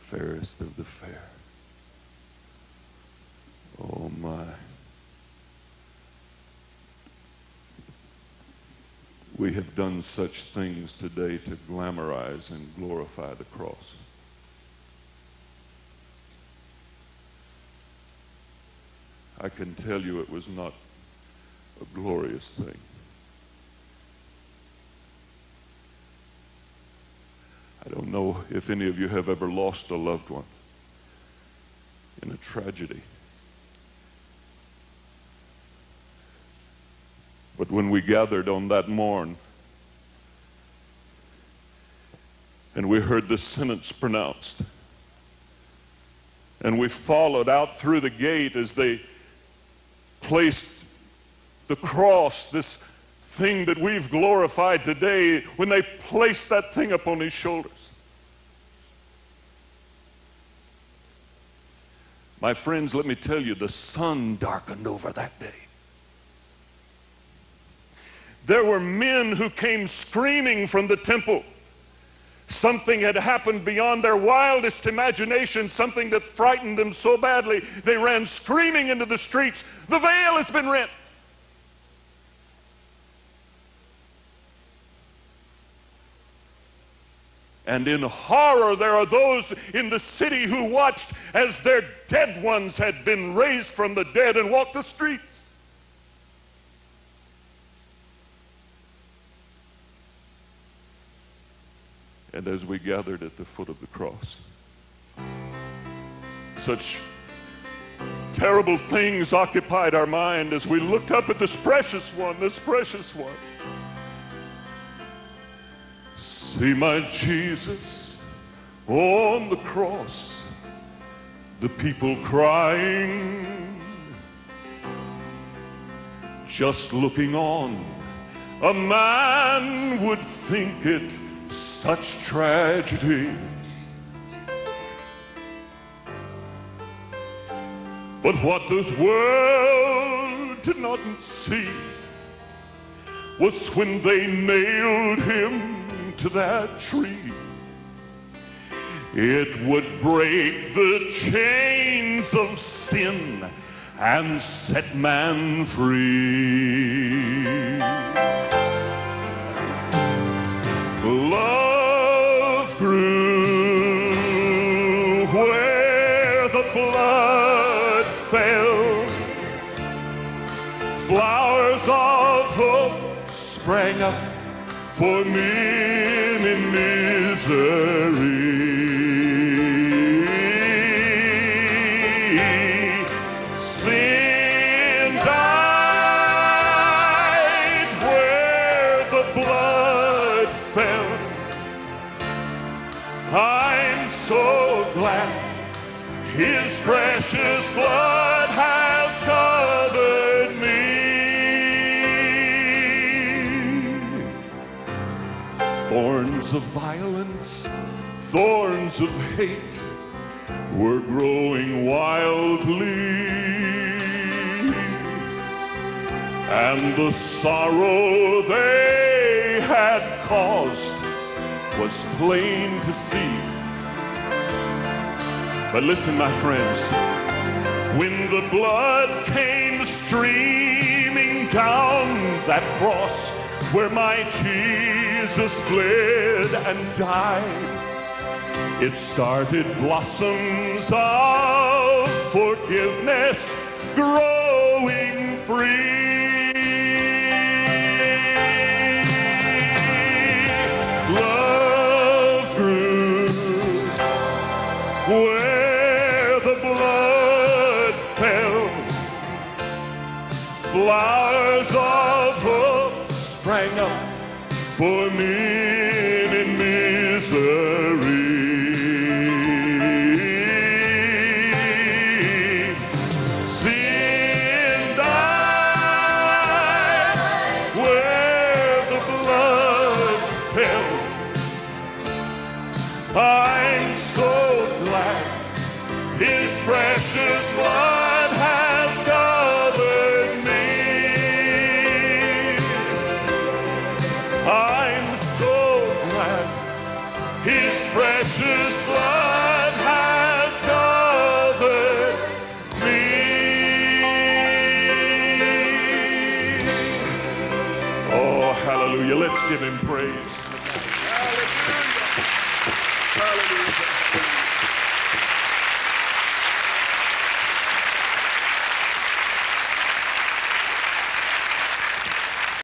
fairest of the fair. Oh my. We have done such things today to glamorize and glorify the cross. I can tell you it was not a glorious thing. I don't know if any of you have ever lost a loved one in a tragedy. But when we gathered on that morn and we heard the sentence pronounced, and we followed out through the gate as they placed the cross, this thing that we've glorified today, when they placed that thing upon his shoulders. My friends, let me tell you, the sun darkened over that day. There were men who came screaming from the temple. Something had happened beyond their wildest imagination, something that frightened them so badly, they ran screaming into the streets, "The veil has been rent." And in horror, there are those in the city who watched as their dead ones had been raised from the dead and walked the streets. And as we gathered at the foot of the cross, such terrible things occupied our mind as we looked up at this precious one, this precious one. See my Jesus on the cross, the people crying, just looking on. A man would think it such tragedy. But what this world did not see was when they nailed him to that tree, it would break the chains of sin and set man free. Love grew where the blood fell. Flowers of hope sprang up for men in misery. Sin died where the blood fell. I'm so glad his precious blood has covered me. Thorns of violence, thorns of hate were growing wildly, and the sorrow they had caused was plain to see. But listen, my friends, when the blood came streaming down that cross where my Jesus bled and died, it started blossoms of forgiveness growing free. Love grew where the blood fell. Flowers of hope sprang up for men in misery. Sin died where the blood fell. I'm so glad his precious blood has covered me. I'm so glad his precious blood has Hallelujah. Let's give him praise. Hallelujah. Hallelujah.